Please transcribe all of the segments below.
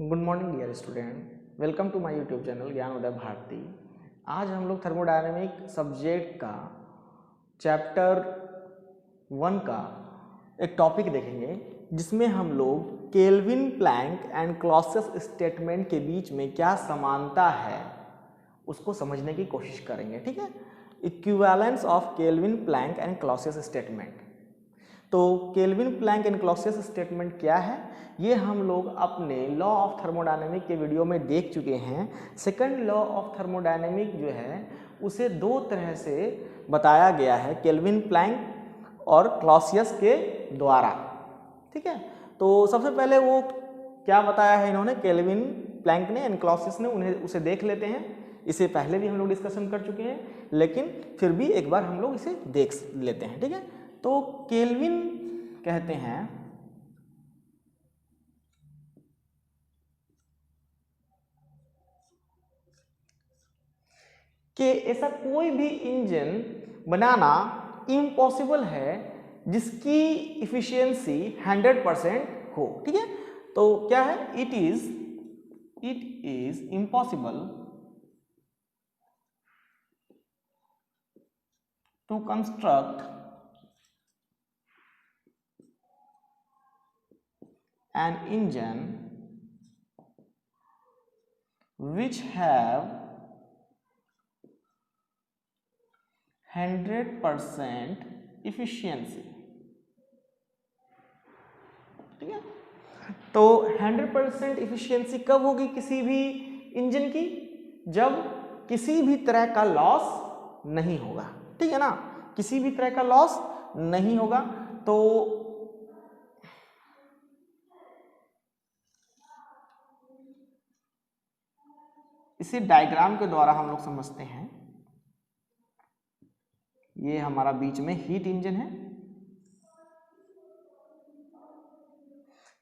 Good morning dear student, welcome to my YouTube channel Gyan Uday Bharti. आज हम लोग थर्मोडायनेमिक सब्जेक्ट का चैप्टर 1 का एक टॉपिक देखेंगे जिसमें हम लोग Kelvin Planck and Clausius statement के बीच में क्या समानता है उसको समझने की कोशिश करेंगे। ठीक है, equivalence of Kelvin Planck and Clausius statement. तो Kelvin Planck and Clausius statement क्या है ये हम लोग अपने लॉ ऑफ थर्मोडायनेमिक के वीडियो में देख चुके हैं। सेकंड लॉ ऑफ थर्मोडायनेमिक जो है उसे दो तरह से बताया गया है, केल्विन प्लैंक और क्लॉसियस के द्वारा। ठीक है, तो सबसे पहले वो क्या बताया है इन्होंने, केल्विन प्लैंक ने एंड क्लॉसियस ने, उसे देख लेते हैं। इसे पहले भी हम लोग डिस्कशन कर चुके हैं लेकिन फिर भी एक बार हम लोग इसे देख लेते हैं। ठीक है, तो केल्विन कहते हैं कि ऐसा कोई भी इंजन बनाना इम्पॉसिबल है जिसकी इफिशियंसी 100% हो। ठीक है, तो क्या है, it is impossible to construct an engine which have 100% efficiency। ठीक है, तो 100% इफिशियंसी कब होगी किसी भी इंजन की, जब किसी भी तरह का लॉस नहीं होगा। ठीक है ना, किसी भी तरह का लॉस नहीं होगा। तो इसी डायग्राम के द्वारा हम लोग समझते हैं। ये हमारा बीच में हीट इंजन है,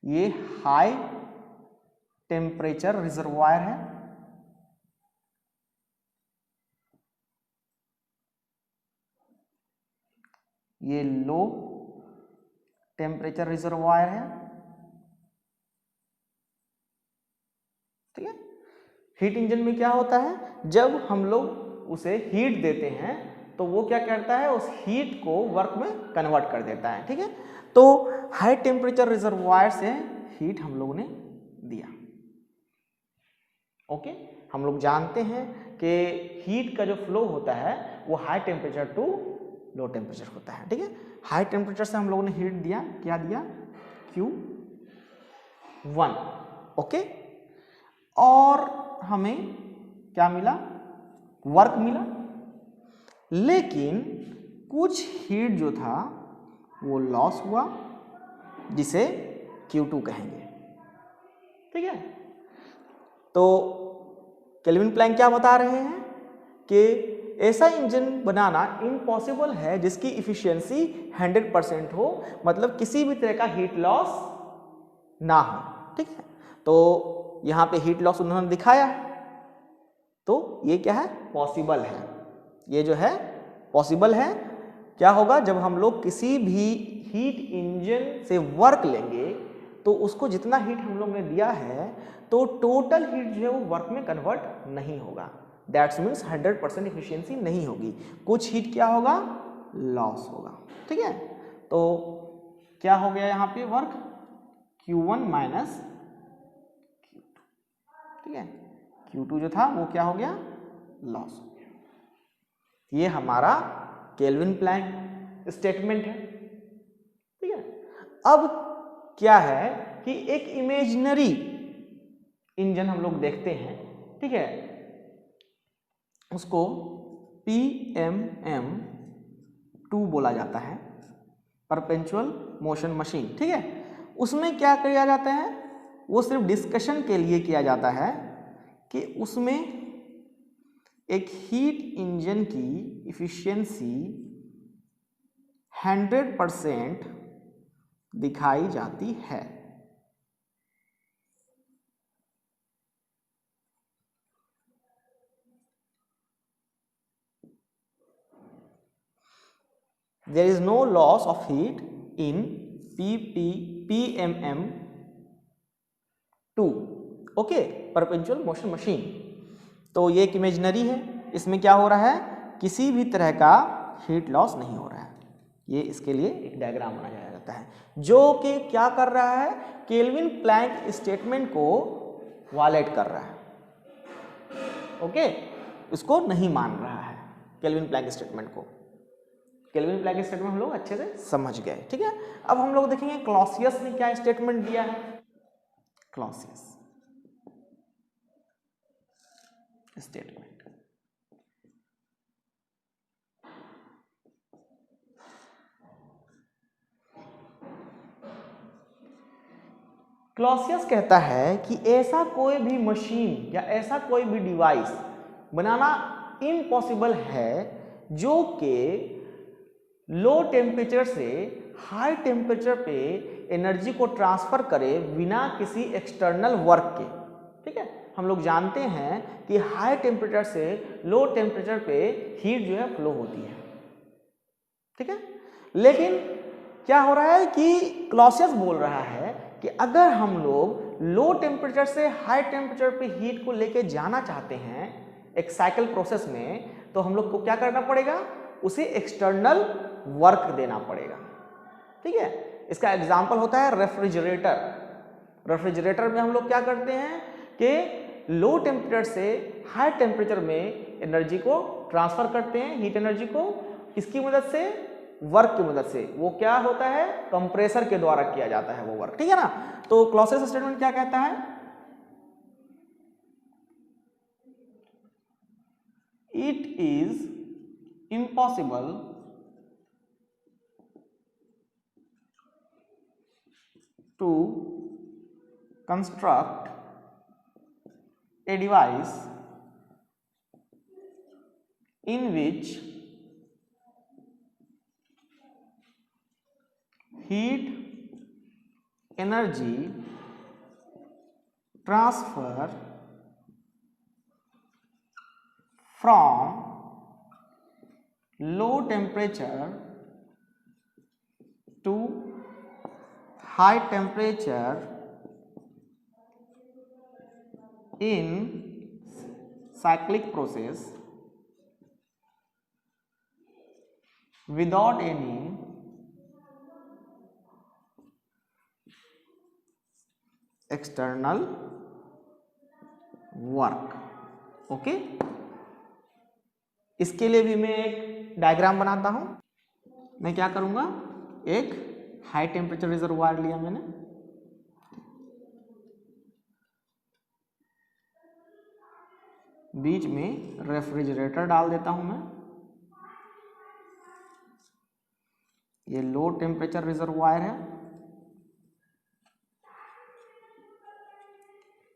ये हाई टेम्परेचर रिजर्वायर है, ये लो टेम्परेचर रिजर्वायर है। ठीक है, हीट इंजन में क्या होता है, जब हम लोग उसे हीट देते हैं तो वो क्या करता है, उस हीट को वर्क में कन्वर्ट कर देता है। ठीक है, तो हाई टेम्परेचर रिजर्वायर से हीट हम लोग ने दिया। ओके, हम लोग जानते हैं कि हीट का जो फ्लो होता है वो high temperature to low temperature होता है। ठीक है, हाई टेम्परेचर से हम लोगों ने हीट दिया, क्या दिया, Q1। ओके, और हमें क्या मिला, वर्क मिला। लेकिन कुछ हीट जो था वो लॉस हुआ जिसे Q2 कहेंगे। ठीक है, तो केल्विन प्लैंक क्या बता रहे हैं कि ऐसा इंजन बनाना इम्पॉसिबल है जिसकी इफिशियंसी 100% हो, मतलब किसी भी तरह का हीट लॉस ना हो। ठीक है, तो यहाँ पे हीट लॉस उन्होंने दिखाया, तो ये क्या है, पॉसिबल है। ये जो है पॉसिबल है। क्या होगा, जब हम लोग किसी भी हीट इंजन से वर्क लेंगे तो उसको जितना हीट हम लोग ने दिया है तो टोटल हीट जो है वो वर्क में कन्वर्ट नहीं होगा। दैट्स मीन्स 100% इफिशियंसी नहीं होगी, कुछ हीट क्या होगा, लॉस होगा। ठीक है, तो क्या हो गया यहाँ पे, वर्क Q1 माइनस Q2। ठीक है, Q2 जो था वो क्या हो गया, लॉस हो गया। ये हमारा केल्विन प्लैंक स्टेटमेंट है। ठीक है, अब क्या है कि एक इमेजिनरी इंजन हम लोग देखते हैं। ठीक है, उसको PMM2 बोला जाता है, परपेचुअल मोशन मशीन। ठीक है, उसमें क्या किया जाता है, वो सिर्फ डिस्कशन के लिए किया जाता है कि उसमें एक हीट इंजन की इफिशियंसी 100% दिखाई जाती है। There is no loss of heat in PMM2। Okay, perpetual motion machine. तो ये एक इमेजिनरी है, इसमें क्या हो रहा है, किसी भी तरह का हीट लॉस नहीं हो रहा है। ये इसके लिए एक डायग्राम बनाया जाता है जो कि क्या कर रहा है, केल्विन प्लैंक स्टेटमेंट को वायलेट कर रहा है। ओके, उसको नहीं मान रहा है केल्विन प्लैंक स्टेटमेंट को। केल्विन प्लैंक स्टेटमेंट हम लोग अच्छे से समझ गए, ठीक है। अब हम लोग देखेंगे क्लॉसियस ने क्या स्टेटमेंट दिया है। क्लॉसियस स्टेटमेंट, क्लॉसियस कहता है कि ऐसा कोई भी मशीन या ऐसा कोई भी डिवाइस बनाना इम्पॉसिबल है जो कि लो टेम्परेचर से हाई टेम्परेचर पे एनर्जी को ट्रांसफर करे बिना किसी एक्सटर्नल वर्क के, ठीक है। हम लोग जानते हैं कि हाई टेम्परेचर से लो टेम्परेचर पे हीट जो है फ्लो होती है, ठीक है। लेकिन क्या हो रहा है कि क्लॉसियस बोल रहा है कि अगर हम लोग लो टेम्परेचर से हाई टेम्परेचर पे हीट को लेके जाना चाहते हैं एक साइकिल प्रोसेस में, तो हम लोग को क्या करना पड़ेगा, उसे एक्सटर्नल वर्क देना पड़ेगा, ठीक है। इसका एग्जांपल होता है रेफ्रिजरेटर। रेफ्रिजरेटर में हम लोग क्या करते हैं कि लो टेम्परेचर से हाई टेम्परेचर में एनर्जी को ट्रांसफर करते हैं, हीट एनर्जी को, इसकी मदद से, वर्क की मदद से। वो क्या होता है, कंप्रेसर के द्वारा किया जाता है वो वर्क, ठीक है ना। तो क्लॉसियस स्टेटमेंट क्या कहता है, it is impossible to construct a device in which heat energy transfer from low temperature to high temperature in cyclic process without any external work। Okay, इसके लिए भी मैं एक डायग्राम बनाता हूं। मैं क्या करूंगा, एक हाई टेम्परेचर रिजर्वायर लिया मैंने, बीच में रेफ्रिजरेटर डाल देता हूं मैं। ये लो टेम्परेचर रिजर्वायर है,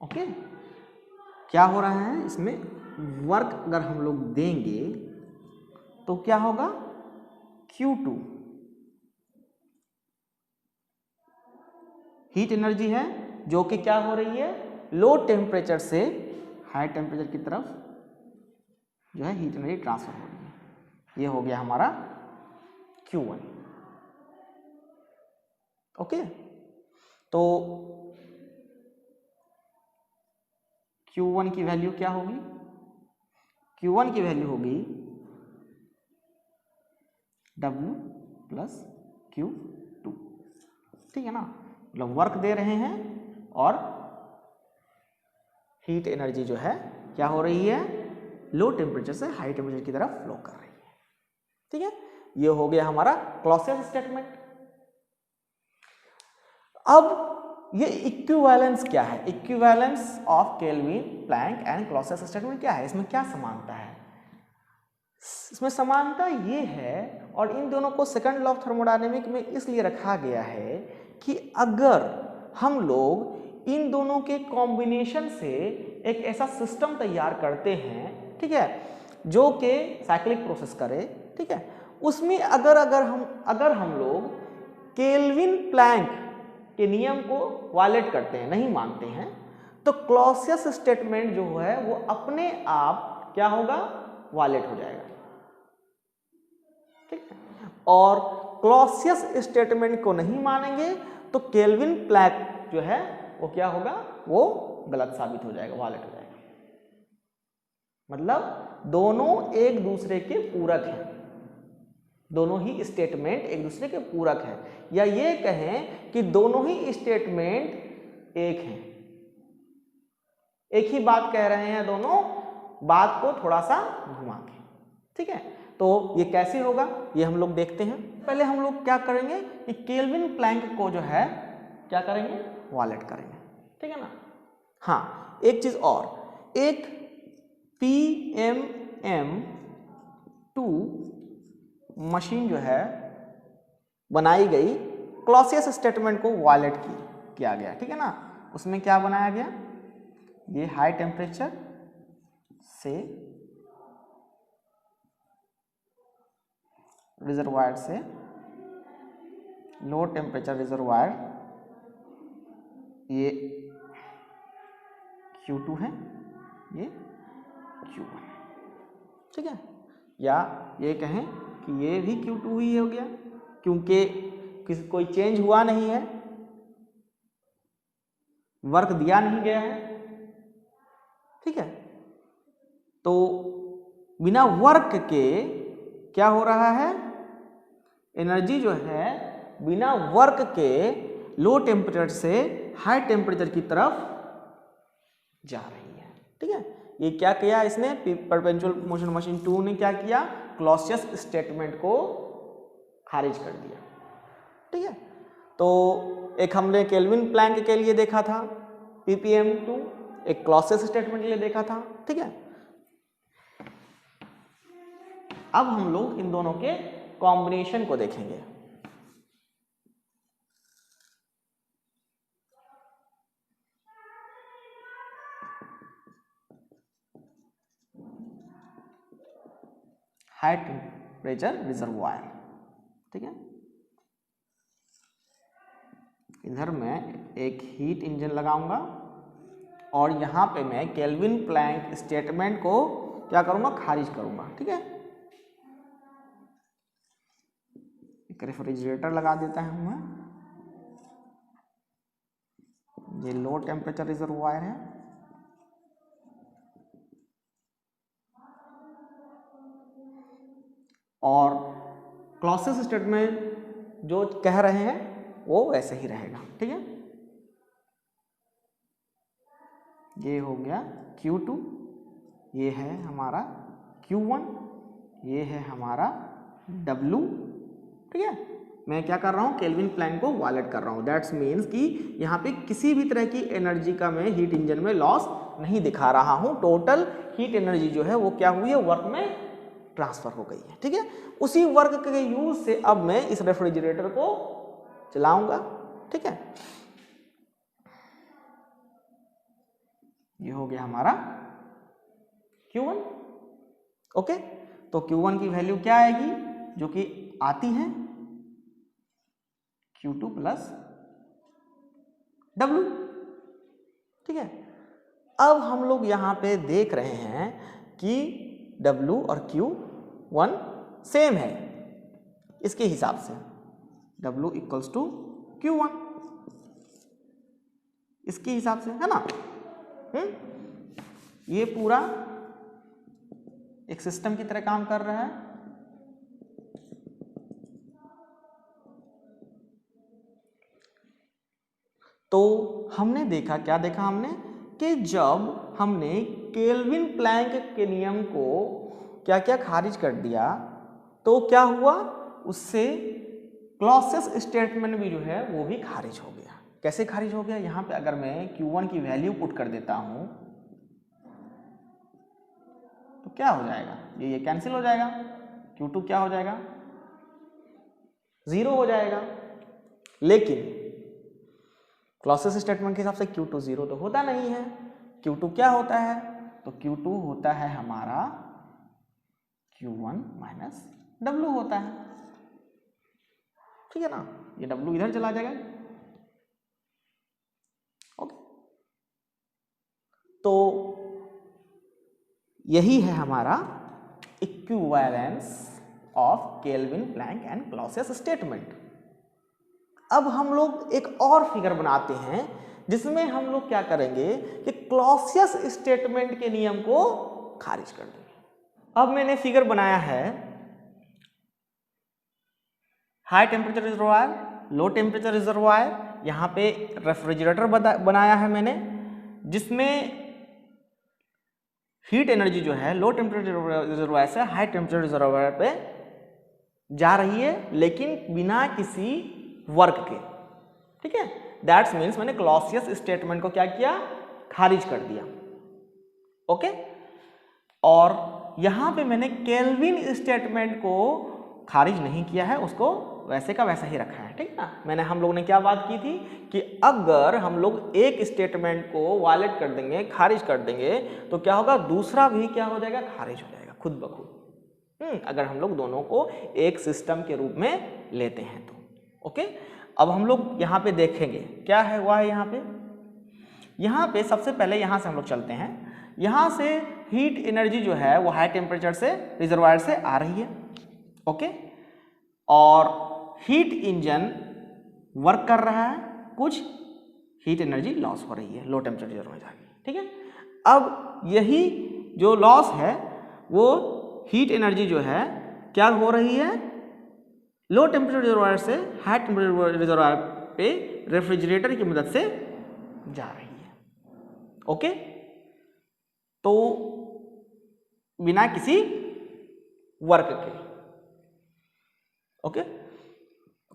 ओके। क्या हो रहा है, इसमें वर्क अगर हम लोग देंगे तो क्या होगा, Q2 हीट एनर्जी है जो कि क्या हो रही है, लो टेम्परेचर से हाई टेम्परेचर की तरफ जो है हीट एनर्जी ट्रांसफर हो रही है। ये हो गया हमारा Q1, ओके। तो Q1 की वैल्यू क्या होगी, Q1 की वैल्यू होगी W प्लस Q2, ठीक है ना। मतलब वर्क दे रहे हैं और हीट एनर्जी जो है क्या हो रही है, लो टेम्परेचर से हाई टेम्परेचर की तरफ फ्लो कर रही है, ठीक है। ये हो गया हमारा क्लॉसियस स्टेटमेंट। अब ये इक्विवेलेंस क्या है, equivalence of Kelvin Planck and Clausius statement क्या है, इसमें क्या समानता है। इसमें समानता ये है, और इन दोनों को सेकंड लॉ ऑफ थर्मोडायनेमिक में इसलिए रखा गया है कि अगर हम लोग इन दोनों के कॉम्बिनेशन से एक ऐसा सिस्टम तैयार करते हैं, ठीक है, जो कि साइक्लिक प्रोसेस करे, ठीक है, उसमें अगर हम लोग केल्विन प्लैंक के नियम को वायलेट करते हैं, नहीं मानते हैं, तो क्लॉसियस स्टेटमेंट जो है वो अपने आप क्या होगा, वायलेट हो जाएगा, ठीक है। और क्लॉसियस स्टेटमेंट को नहीं मानेंगे तो केल्विन प्लैंक जो है वो क्या होगा, वो गलत साबित हो जाएगा, वायलेट हो जाएगा। मतलब दोनों एक दूसरे के पूरक हैं, दोनों ही स्टेटमेंट एक दूसरे के पूरक हैं, या ये कहें कि दोनों ही स्टेटमेंट एक हैं, एक ही बात कह रहे हैं दोनों, बात को थोड़ा सा घुमा के। ठीक है, तो ये कैसे होगा ये हम लोग देखते हैं। पहले हम लोग क्या करेंगे कि केल्विन प्लैंक को जो है क्या करेंगे, वायलेट करेंगे। ठीक है ना। हाँ, एक चीज और, एक PMM2 मशीन जो है बनाई गई, क्लॉसियस स्टेटमेंट को वायलेट किया गया। ठीक है ना। उसमें क्या बनाया गया, ये हाई टेम्परेचर से रिजर्वायर से लो टेम्परेचर रिजर्वायर, ये Q2 है, ये Q1। ठीक है, या ये कहें कि ये भी Q2 ही हो गया, क्योंकि कोई चेंज हुआ नहीं है, वर्क दिया नहीं गया है। ठीक है, तो बिना वर्क के क्या हो रहा है, एनर्जी जो है बिना वर्क के लो टेम्परेचर से हाई टेम्परेचर की तरफ जा रही है। ठीक है, ये क्या किया इसने, परपेचुअल मोशन मशीन 2 ने क्या किया, क्लॉसियस स्टेटमेंट को खारिज कर दिया। ठीक है, तो एक हमने केल्विन प्लैंक के लिए देखा था PPM2, एक क्लॉसियस स्टेटमेंट के लिए देखा था। ठीक है, अब हम लोग इन दोनों के कॉम्बिनेशन को देखेंगे। High temperature reservoir. ठीक है, इधर मैं एक हीट इंजन लगाऊंगा और यहां पे मैं केल्विन प्लैंक स्टेटमेंट को क्या करूंगा, खारिज करूंगा। ठीक है, एक रेफ्रिजरेटर लगा देता हूं मैं, ये लो टेम्परेचर रिजर्वायर है, और क्लॉसियस स्टेटमेंट जो कह रहे हैं वो वैसे ही रहेगा। ठीक है, ये हो गया Q2, ये है हमारा Q1, ये है हमारा W। ठीक है, मैं क्या कर रहा हूँ, केल्विन प्लैंक को वायलेट कर रहा हूँ। दैट्स मीन्स कि यहाँ पे किसी भी तरह की एनर्जी का मैं हीट इंजन में लॉस नहीं दिखा रहा हूँ। टोटल हीट एनर्जी जो है वो क्या हुई है, वर्क में ट्रांसफर हो गई है। ठीक है, उसी वर्क के यूज से अब मैं इस रेफ्रिजरेटर को चलाऊंगा। ठीक है, ये हो गया हमारा Q1। ओके, तो Q1 की वैल्यू क्या आएगी, जो कि आती है Q2 प्लस W। ठीक है, अब हम लोग यहां पे देख रहे हैं कि W और Q1 सेम है, इसके हिसाब से W इक्वल्स टू Q1, इसके हिसाब से, है ना। ये पूरा एक सिस्टम की तरह काम कर रहा है। तो हमने देखा, क्या देखा हमने, कि जब हमने केल्विन प्लैंक के नियम को क्या क्या खारिज कर दिया, तो क्या हुआ, उससे क्लॉसियस स्टेटमेंट भी जो है वो भी खारिज हो गया। कैसे खारिज हो गया, यहां पे अगर मैं Q1 की वैल्यू पुट कर देता हूं तो क्या हो जाएगा, ये कैंसिल हो जाएगा, Q2 क्या हो जाएगा, 0 हो जाएगा। लेकिन क्लॉसियस स्टेटमेंट के हिसाब से Q2 0 तो होता नहीं है। Q2 क्या होता है, तो Q2 होता है हमारा Q1 माइनस W होता है। ठीक है ना, ये W इधर चला जाएगा। ओके, तो यही है हमारा equivalence of Kelvin Planck and Clausius statement. अब हम लोग एक और फिगर बनाते हैं जिसमें हम लोग क्या करेंगे कि क्लॉसियस स्टेटमेंट के नियम को खारिज कर देंगे। अब मैंने फिगर बनाया है high temperature reservoir, low temperature reservoir, यहाँ पे रेफ्रिजरेटर बनाया है मैंने, जिसमें हीट एनर्जी जो है लो टेम्परेचर रिजर्वायर से हाई टेम्परेचर रिजर्वायर पे जा रही है, लेकिन बिना किसी वर्क के। ठीक है, दैट्स मीन्स मैंने क्लॉसियस स्टेटमेंट को क्या किया, खारिज कर दिया। ओके, और यहां पे मैंने केल्विन स्टेटमेंट को खारिज नहीं किया है, उसको वैसे का वैसा ही रखा है। ठीक ना, मैंने हम लोगों ने क्या बात की थी कि अगर हम लोग एक स्टेटमेंट को वायलेट कर देंगे, खारिज कर देंगे, तो क्या होगा, दूसरा भी क्या हो जाएगा, खारिज हो जाएगा खुद ब खुद। अगर हम लोग दोनों को एक सिस्टम के रूप में लेते हैं तो। ओके, अब हम लोग यहाँ पे देखेंगे क्या है हुआ है यहाँ पे सबसे पहले यहाँ से हम लोग चलते हैं। यहाँ से हीट एनर्जी जो है वो हाई टेम्परेचर से रिजर्वायर से आ रही है। ओके, और हीट इंजन वर्क कर रहा है, कुछ हीट एनर्जी लॉस हो रही है लो टेम्परेचर रिजर्वायर में जाके। ठीक है, अब यही जो लॉस है वो हीट एनर्जी जो है क्या हो रही है, लो टेम्परेचर रिजर्वायर से हाई टेम्परेचर रिजर्वायर पे रेफ्रिजरेटर की मदद से जा रही है। ओके, तो बिना किसी वर्क के। ओके,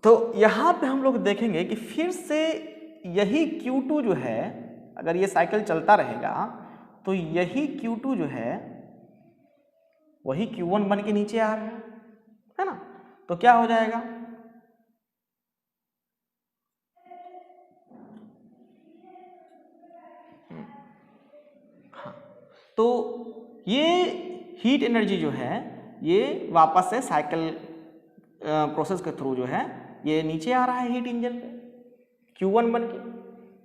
तो यहां पे हम लोग देखेंगे कि फिर से यही Q2 जो है, अगर ये साइकिल चलता रहेगा तो यही Q2 जो है वही Q1 बन के नीचे आ रहा है ना, तो क्या हो जाएगा, हाँ, तो ये हीट एनर्जी जो है ये वापस से साइकिल प्रोसेस के थ्रू जो है ये नीचे आ रहा है हीट इंजन पे Q1 बन के।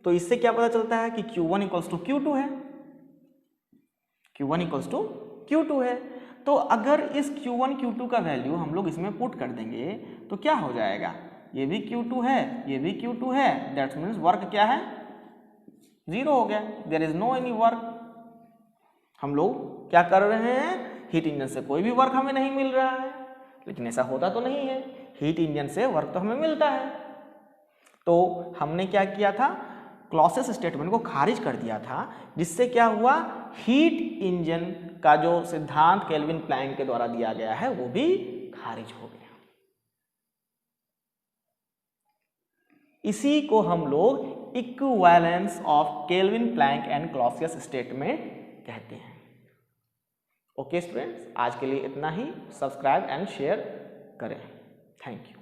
तो इससे क्या पता चलता है कि Q1 इक्वल्स टू Q2 है, Q1 इक्वल्स टू Q2 है। तो अगर इस Q1 Q2 का वैल्यू हम लोग इसमें पुट कर देंगे तो क्या हो जाएगा, ये भी Q2 है, ये भी Q2 है, दैट्स मीन्स वर्क क्या है, जीरो हो गया, there is no any work. हम लोग क्या कर रहे हैं, हीट इंजन से कोई भी वर्क हमें नहीं मिल रहा है, लेकिन ऐसा होता तो नहीं है, हीट इंजन से वर्क तो हमें मिलता है। तो हमने क्या किया था, क्लॉसियस स्टेटमेंट को खारिज कर दिया था, जिससे क्या हुआ, हीट इंजन का जो सिद्धांत केल्विन प्लैंक के द्वारा दिया गया है वो भी खारिज हो गया। इसी को हम लोग equivalence of Kelvin Planck and Clausius statement कहते हैं। ओके स्टूडेंट्स, आज के लिए इतना ही। सब्सक्राइब एंड शेयर करें। Thank you.